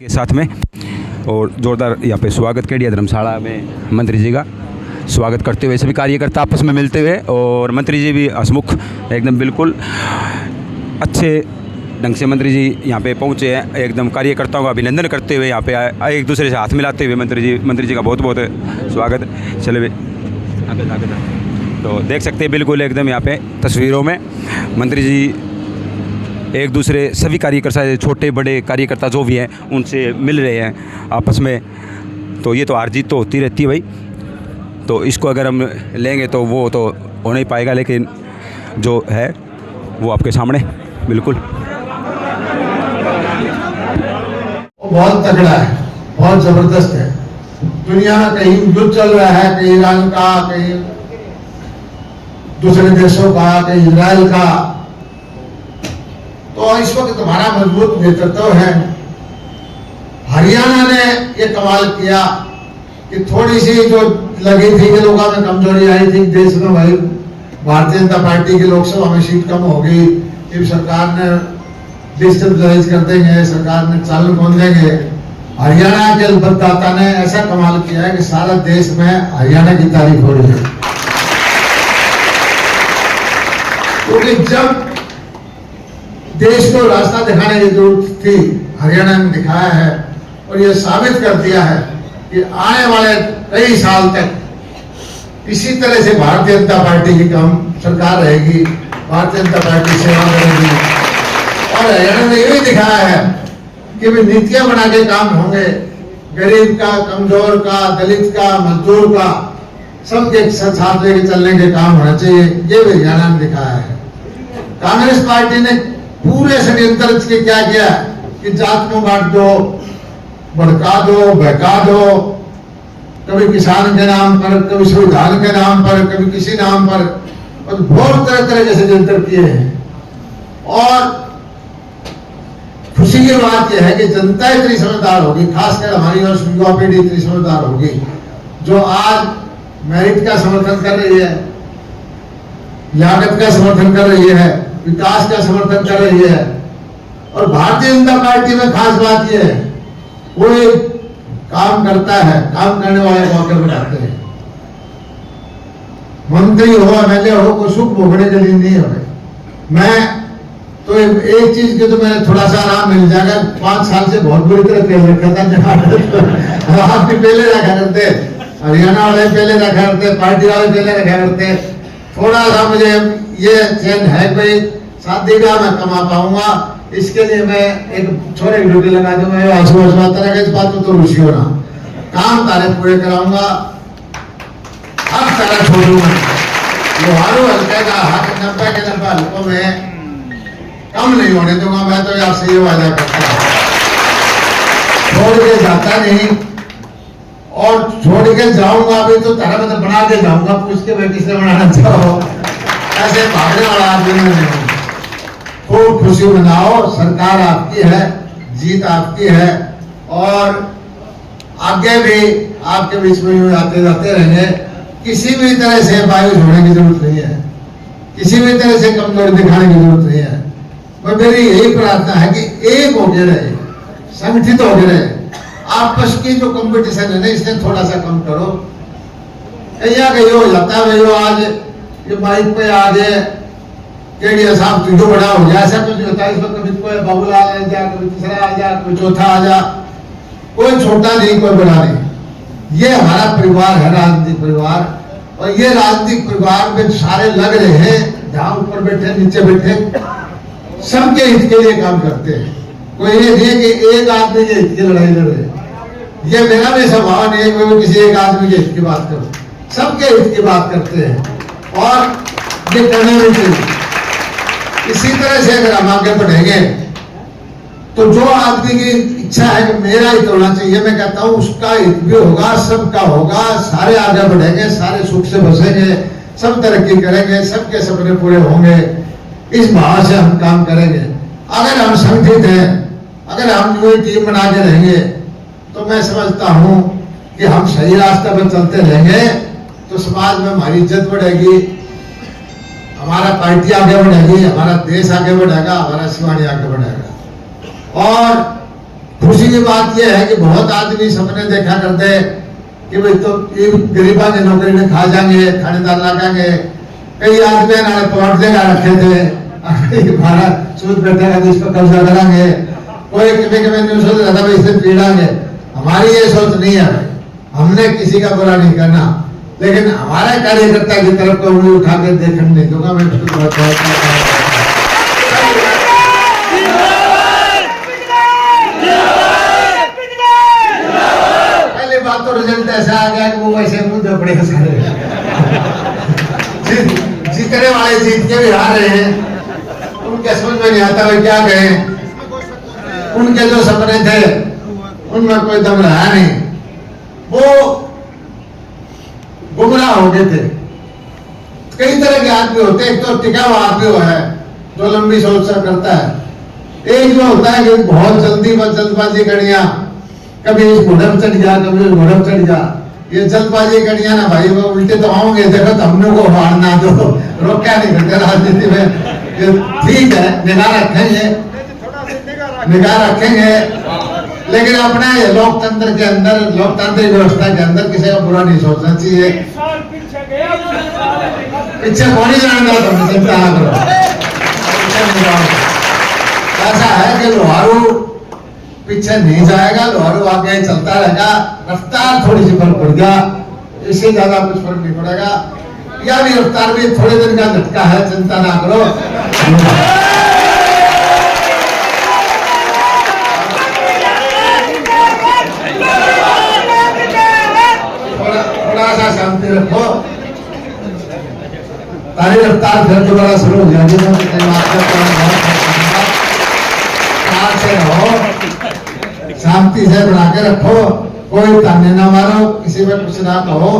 के साथ में और जोरदार यहाँ पे स्वागत किया धर्मशाला में मंत्री जी का स्वागत करते हुए सभी कार्यकर्ता आपस में मिलते हुए और मंत्री जी भी हंसमुख एकदम बिल्कुल अच्छे ढंग से मंत्री जी यहाँ पे पहुँचे हैं। एकदम कार्यकर्ताओं का अभिनंदन करते हुए यहाँ पे आए एक दूसरे से हाथ मिलाते हुए मंत्री जी का बहुत बहुत स्वागत। चले आगे तो देख सकते हैं बिल्कुल एकदम यहाँ पे तस्वीरों में मंत्री जी एक दूसरे सभी कार्यकर्ता छोटे बड़े कार्यकर्ता जो भी हैं उनसे मिल रहे हैं आपस में। तो ये तो हार जीत तो होती रहती है भाई, तो इसको अगर हम लेंगे तो वो तो हो नहीं पाएगा, लेकिन जो है वो आपके सामने बिल्कुल बहुत तगड़ा है, बहुत जबरदस्त है। दुनिया में कहीं युद्ध चल रहा है, कहीं ईरान का, कहीं दूसरे देशों का, कहीं इजराइल का, तो इस वक्त तुम्हारा मजबूत नेतृत्व है। हरियाणा ने ये कमाल किया कि थोड़ी सी जो लगी थी कि लोगों में कमजोरी आई थी देश में, भाई भारतीय जनता पार्टी की लोकसभा में सीट कम हो गई, फिर सरकार ने डिस्टेबलाइज कर देंगे, सरकार ने चालू खोल देंगे। हरियाणा के मतदाता ने ऐसा कमाल किया है कि सारा देश में हरियाणा की तारीफ हो रही है, क्योंकि जब देश को रास्ता दिखाने की जरूरत थी हरियाणा ने दिखाया है और यह साबित कर दिया है कि आने वाले कई साल तक इसी तरह से भारतीय जनता पार्टी की काम सरकार रहेगी, भारतीय जनता पार्टी सेवा करेगी। और हरियाणा ने यही दिखाया है कि वे नीतियां बना के काम होंगे, गरीब का, कमजोर का, दलित का, मजदूर का, सबके साथ लेके चलने के काम होना चाहिए। ये भी हरियाणा ने दिखाया है। कांग्रेस पार्टी ने पूरे षड्यंत्र के क्या किया कि जात को बांट दो, भड़का दो, बहका दो, कभी किसान के नाम पर, कभी संविधान के नाम पर, कभी किसी नाम पर, और बहुत तरह तरह के षड्यंत्र किए हैं। और खुशी की बात यह है कि जनता इतनी समझदार होगी, खासकर हमारी और युवा पीढ़ी इतनी समझदार होगी जो आज मेरिट का समर्थन कर रही है, लागत का समर्थन कर रही है, विकास का समर्थन कर रही है। और भारतीय जनता पार्टी में खास बात यह है वो एक काम करता है, काम करने वाले को आगे बढ़ाते हैं। मंत्री हो, एमएलए हो, कोई सुख भोगने के लिए नहीं है। मैं तो एक चीज के तो मैंने थोड़ा सा आराम मिल जाएगा, 5 साल से बहुत बुरी तरह खेल रखा था। आप भी पहले रखा करते, हरियाणा वाले पहले रखा करते, पार्टी वाले पहले रखा करते। थोड़ा सा मुझे ये चैन है भाई, शादी का मैं कमा पाऊंगा, इसके लिए मैं एक छोरे की ड्यूटी लगा दूंगा, आंसू आता रहेगा, इस बात में तो रुचि होना, काम तारे पूरे कराऊंगा, हर तरह छोड़ूंगा। लोहारू हल्के का हक 90 के 90 हल्कों में कम नहीं होने दूंगा। मैं तो आपसे ये वादा करता हूं, छोड़ के जाता नहीं, और छोड़ के जाऊंगा भी तो तारा मतलब बना के जाऊंगा, पूछ के मैं किसने बनाना चाहो, ऐसे भागने वाला आदमी नहीं हूं। खूब खुशी मनाओ, सरकार आपकी है, जीत आपकी है, और आगे भी आपके बीच में यूं आते जाते रहेंगे। किसी भी तरह से बायूस होने की जरूरत नहीं है, किसी भी तरह से कमजोरी दिखाने की जरूरत नहीं है। और मेरी यही प्रार्थना है कि एक होके रहे, संगठित होके रहे। आपस की जो कंपटीशन है ना, इसने थोड़ा सा कम करो। कहीं हो जाता है भाई, आज ये बाइक पे आ जाए केडिया साहब तुझो बड़ा हो जाए, ऐसा कुछ होता है। इस वक्त कभी कोई बाबूलाल आ जा, कभी तीसरा आ जा, कोई चौथा आ जा, कोई छोटा नहीं, कोई बड़ा नहीं। ये हमारा परिवार है, राजनीतिक परिवार, और ये राजनीतिक परिवार में सारे लग रहे हैं, जहां ऊपर बैठे नीचे बैठे, सबके हित के लिए काम करते हैं। कोई ये नहीं कि एक आदमी के हित की लड़ाई लड़ रहे। ये मेरा भी स्वभाव नहीं है कि किसी एक आदमी के हित की बात करो, सबके हित की बात करते हैं, और ये करने भी चाहिए। इसी तरह से अगर हम आगे बढ़ेंगे तो जो आदमी की इच्छा है कि मेरा हित होना चाहिए, मैं कहता हूं उसका हित भी होगा, सबका होगा, सारे आगे बढ़ेंगे, सारे सुख से बसेंगे, सब तरक्की करेंगे, सबके सपने पूरे होंगे। इस भाव से हम काम करेंगे। अगर हम संगठित हैं, अगर हम कोई टीम बना के रहेंगे, तो मैं समझता हूं कि हम सही रास्ते पर चलते रहेंगे तो समाज में हमारी इज्जत बढ़ेगी, हमारा पार्टी आगे बढ़ेगी, हमारा देश आगे बढ़ेगा, हमारा सिवानी आगे बढ़ेगा। और खुशी की बात यह है कि बहुत आदमी सपने देखा करते कि भाई तो ये गरीबा की नौकरी में खा जाएंगे, थानेदार लगाएंगे। कई आदमी ने प्लॉट जगह रखे थे, भारत सूद बैठेगा तो इस पर कब्जा करेंगे। कोई कभी न्यूज सोच रहा था भाई इसे पीड़ांगे। हमारी ये सोच नहीं है, हमने किसी का बुरा नहीं करना, लेकिन हमारे कार्यकर्ता की तरफ को उंगली उठा कर देखने नहीं दूंगा। मैं पहली बात तो रिजल्ट ऐसा आ गया कि वो वैसे मुद्दे पड़े सारे जीतने वाले जीत के भी हार रहे हैं। उनके समझ में नहीं आता वे क्या कहें। उनके जो सपने थे उनमें कोई दम रहा नहीं, वो गुमराह हो गए थे। कई तरह के आदमी होते हैं, एक तो टिका हुआ आदमी है जो लंबी सोच से करता है। एक जो होता है कि बहुत जल्दबाजी करिया, कभी इस घोड़े पर चढ़ जा, कभी उस घोड़े पर चढ़ जा। ये जल्दबाजी करिया ना भाई, वो उल्टे तो आओगे, देखो तो हमने को हारना दो, रोका नहीं करते राजनीति में। ये ठीक है, निगाह रखेंगे, लेकिन अपना लोकतंत्र के अंदर, लोकतांत्रिक व्यवस्था के अंदर किसी का बुरा नहीं सोचना चाहिए। पीछे कौन ही जाएगा, तो चिंता ना करो। ऐसा है कि लोहारू पीछे नहीं जाएगा, लोहारू आगे चलता रहेगा। रफ्तार थोड़ी सी फर्क पड़ गया, इससे ज्यादा कुछ फर्क नहीं पड़ेगा। या भी रफ्तार भी थोड़े दिन का झटका है, चिंता ना करो। थोड़ा सा शांति रखो, तारी रफ्तार फिर दोबारा शुरू हो जाएगी। से रहो, शांति से बना के रखो, कोई ताने ना मारो, किसी में कुछ ना कहो,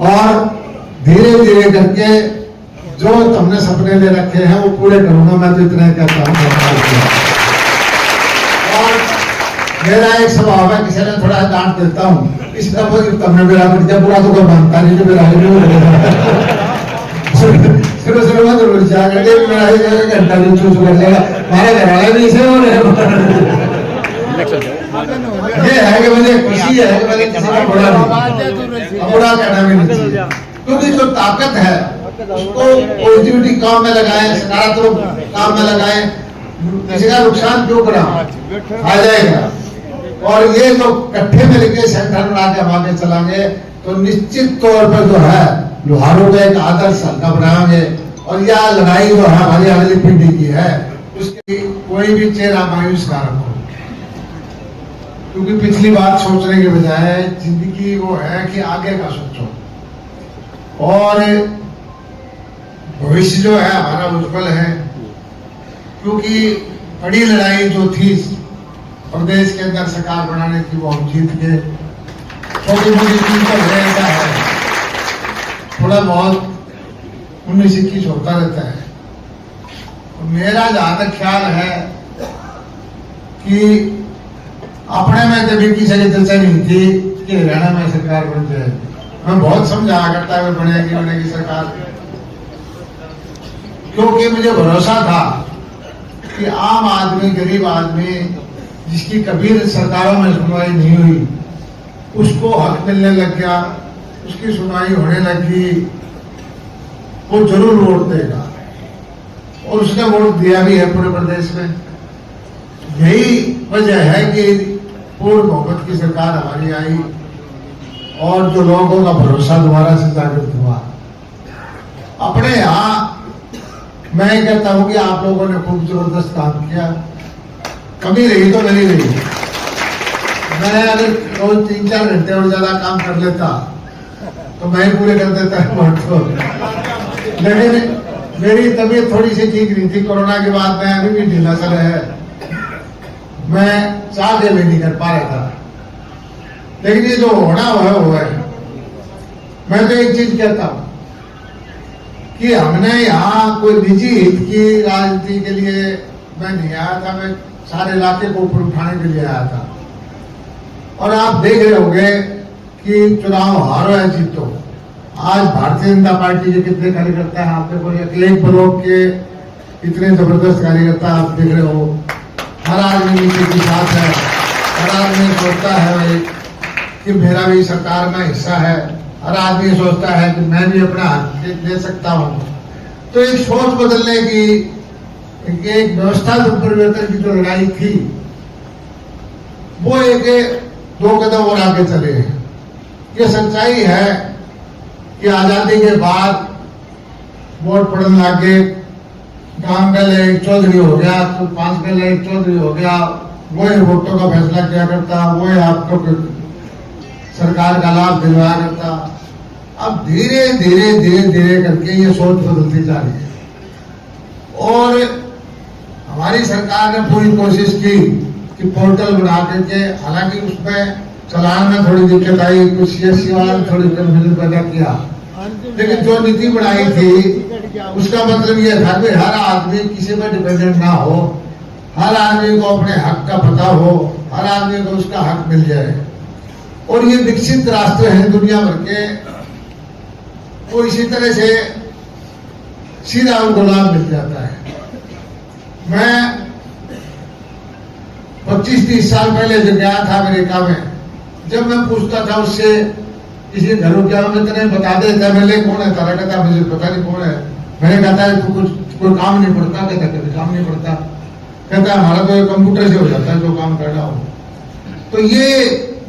और धीरे धीरे करके जो तुमने सपने ले रखे हैं वो पूरे करूंगा। मैं तो इतना कहता हूँ। और मेरा एक स्वभाव है, किसी ने थोड़ा डांट देता हूँ, इसका तुमने मेरा बच्चा पूरा तो कोई मानता नहीं, जो मेरा शुरू में तो मेरा घंटा भी चूस कर लेगा, हमारे घर वाले भी इसे हो रहे। ये है कि मुझे खुशी है कि मैंने किसी का बुरा कहना भी नहीं चाहिए, क्योंकि जो ताकत है उसको पॉजिटिविटी काम में लगाए, सकारात्मक काम में लगाए। किसी का नुकसान क्यों करा, आ जाएगा। और ये जो इकट्ठे मिलकर संगठन बना के हम आगे चलाएंगे तो निश्चित तौर पर जो है लोहारों का एक आदर्श हल्का बनाएंगे। और यह लड़ाई जो है हमारी अगली पीढ़ी की है, उसकी कोई भी चेहरा मायूस ना रखो, क्योंकक्योंकि पिछली बात सोचने के बजाय जिंदगी वो है कि आगे का सोचो, और भविष्य जो है हमारा उज्जवल है। क्योंकि बड़ी लड़ाई जो थी प्रदेश के अंदर सरकार बनाने की वो हम जीत गए। छोटी मोटी चीज तो ऐसा है, थोड़ा बहुत 19-21 होता रहता है। तो मेरा जहां तक ख्याल है कि अपने में कभी किसी की चर्चा नहीं थी कि हरियाणा में सरकार बन जाए। मैं बहुत समझाया करता है बनेगी सरकार, क्योंकि मुझे भरोसा था कि आम आदमी, गरीब आदमी जिसकी कभी सरकारों में सुनवाई नहीं हुई, उसको हक मिलने लग गया, उसकी सुनवाई होने लगी, वो जरूर वोट देगा। और उसने वोट दिया भी है पूरे प्रदेश में। यही वजह है कि पूर्ण बहुमत की सरकार हमारी आई और जो लोगों का भरोसा दोबारा से जागृत हुआ। अपने यहाँ मैं कहता हूं कि आप लोगों ने खूब जबरदस्त काम किया, कमी रही तो नहीं रही। मैं अगर रोज 3-4 घंटे और ज्यादा काम कर लेता तो मैं ही पूरे कर देता है वोट को। लेकिन मेरी तबीयत थोड़ी सी ठीक नहीं थी, कोरोना के बाद मैं अभी भी ढीला सा है, मैं चाह के भी नहीं कर पा रहा था। लेकिन ये जो होना हुआ है, मैं तो एक चीज कहता हूं कि हमने यहाँ कोई निजी हित की राजनीति के लिए मैं नहीं आया था, मैं सारे इलाके को ऊपर उठाने के लिए आया था। और आप देख रहे होंगे कि चुनाव हारो है जीतो। आज भारतीय जनता पार्टी के कितने कार्यकर्ता हैं आप देखो, एक ब्लॉक के इतने जबरदस्त कार्यकर्ता आप देख रहे हो, हर आदमी नीचे के साथ है। हर आदमी सोचता है भाई कि मेरा भी सरकार में हिस्सा है, हर आदमी सोचता है कि मैं भी अपना हक ले सकता हूँ। तो एक सोच बदलने की, एक व्यवस्था परिवर्तन की जो लड़ाई थी, वो एक 2 कदम और आगे चले हैं। ये सच्चाई है कि आजादी के बाद वोट पड़ने लगे, गांव में एक चौधरी हो गया तो 5 में एक चौधरी हो गया, वही वोटों का फैसला किया करता, वही आपको सरकार का लाभ दिलवाया करता। अब धीरे धीरे धीरे धीरे करके ये सोच बदलती जा रही है और हमारी सरकार ने पूरी कोशिश की कि पोर्टल बना करके, हालांकि उसमें चलान में थोड़ी दिक्कत आई, कुछ सीएससी वालों ने थोड़ी कंफ्यूजन पैदा किया, लेकिन जो नीति बनाई थी उसका मतलब ये था कि हर आदमी किसी पर डिपेंडेंट ना हो, हर आदमी को अपने हक का पता हो, हर आदमी को उसका हक मिल जाए। और ये विकसित राष्ट्र हैं दुनिया भर के, तो इसी तरह से सीधा उनको लाभ मिल जाता है। मैं 25-30 साल पहले जब गया था अमेरिका में, जब मैं पूछता था उससे किसी घरों क्या में तो नहीं बता देता, मेरे कौन है तारा, कहता मुझे पता नहीं कौन है। मैंने कहता है तू कुछ कोई काम नहीं पड़ता, कहता कभी काम नहीं पड़ता, कहता हमारा तो कंप्यूटर से हो जाता है जो काम करना हो। तो ये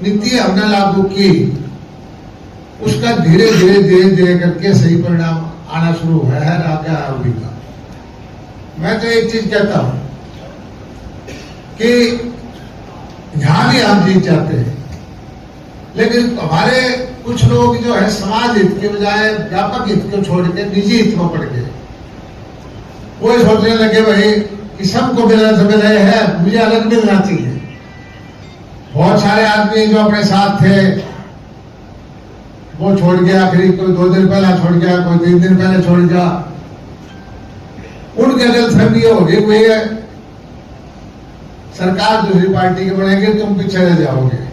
नीति हमने लागू की, उसका धीरे धीरे धीरे धीरे करके सही परिणाम आना शुरू हुआ है आगे अभी का। मैं तो एक चीज कहता हूं कि यहां भी हम जीत जाते हैं, लेकिन हमारे कुछ लोग जो है समाज हित के बजाय व्यापक हित को छोड़ के निजी हित में पड़ गए। वो सोचने लगे भाई कि सबको मिलना तो मिल रहे हैं, मुझे अलग मिलना चाहिए। बहुत सारे आदमी जो अपने साथ थे वो छोड़ गया, आखिरी कोई 2 दिन पहले छोड़ गया, कोई 3 दिन पहले छोड़ गया। उनके गलतफहमी हो गई, कोई सरकार दूसरी पार्टी के बनेगी, तुम पीछे रह जाओगे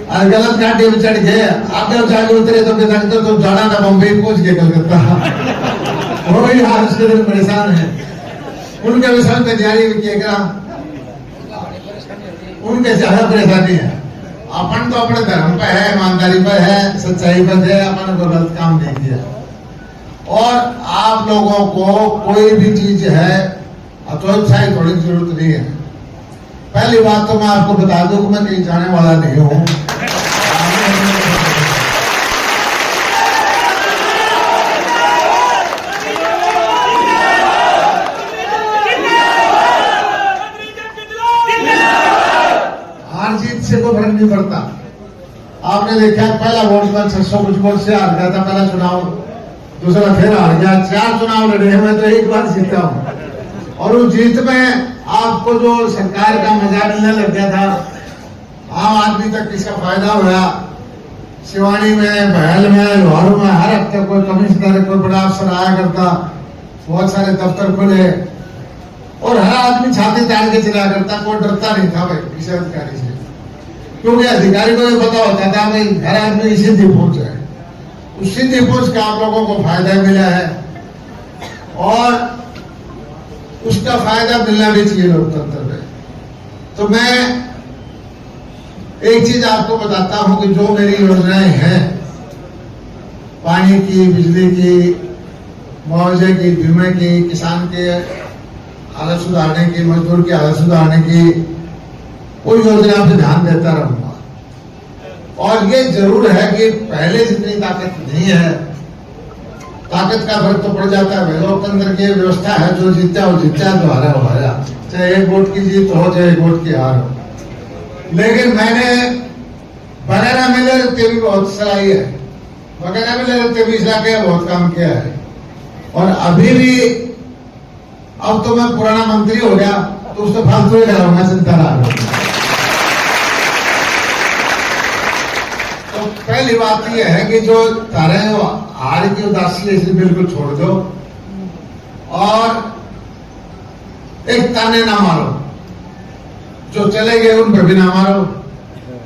और गलत घाटी में चढ़ गए, आगे जाके उतरे तो फिर तुम जाना था बम्बई पहुंच गए कलकत्ता। वो भी हाल उसके दिन परेशान है, उनके विषय में तैयारी किएगा, उनके ज्यादा परेशानी है। अपन तो अपने धर्म पर है, ईमानदारी पर है, सच्चाई पर है, अपन को गलत काम नहीं किया। और आप लोगों को कोई भी चीज है अतोत्साहित होने की जरूरत नहीं है। पहली बात तो मैं आपको बता दूं कि मैं कहीं जाने वाला नहीं हूं। हार जीत से कोई फर्क नहीं पड़ता। आपने देखा पहला वोट में 600 कुछ वोट से हार गया था पहला चुनाव, दूसरा फिर हार गया, 4 चुनाव लड़े हैं, मैं तो एक बार जीता हूं। और उस जीत में आपको जो सरकार का मजा मिलने लग गया था, आम आदमी तक इसका फायदा हुआ। सिवानी में, बहल में, लाहौर में हर हफ्ते कोई कमिश्नर, कोई बड़ा अफसर आया करता, बहुत सारे दफ्तर खुले और हर आदमी छाती तान के चला करता, कोई डरता नहीं था भाई किसी अधिकारी से, क्योंकि अधिकारी को ये पता होता था भाई हर आदमी की सीधी पहुंच है। उस सीधी पहुंच का आप लोगों को फायदा मिला है और उसका फायदा मिलना भी चाहिए लोकतंत्र में। तो मैं एक चीज आपको बताता हूं कि जो मेरी योजनाएं हैं, पानी की, बिजली की, मुआवजे की, बीमे की, किसान के हालत सुधारने की, मजदूर की हालत सुधारने की, वो योजना पे ध्यान देता रहूंगा। और ये जरूर है कि पहले जितनी ताकत नहीं है, ताकत का फर्क तो पड़ जाता है। लोकतंत्र की व्यवस्था है, जो जीता वो जीता, जो हारा वो हारा, चाहे 1 वोट की जीत हो चाहे 1 वोट की हार हो। लेकिन मैंने बगैर मिले रहते भी बहुत सराही है, बगैर मिले रहते भी इसला के बहुत काम किया है। और अभी भी, अब तो मैं पुराना मंत्री हो गया तो उसको फालतू ही कराऊंगा, चिंता ना करो। तो पहली बात यह है कि जो तारे हार की उदासी है इसे बिल्कुल छोड़ दो और एक ताने ना मारो, जो चले गए उन पर भी ना मारो,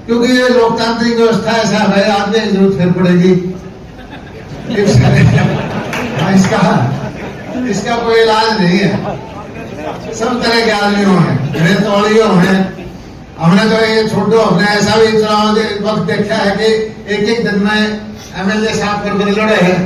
क्योंकि ये लोकतांत्रिक व्यवस्था ऐसा है, आगे जरूरत फिर पड़ेगी। इसका कोई इलाज नहीं है। सब तरह के आदमियों हैं, रेतौड़ियों हैं, हमने तो ये छोड़ो, हमने ऐसा भी चुनाव के वक्त देखा है कि एक एक दिन में एमएलए साहब कर लड़े हैं।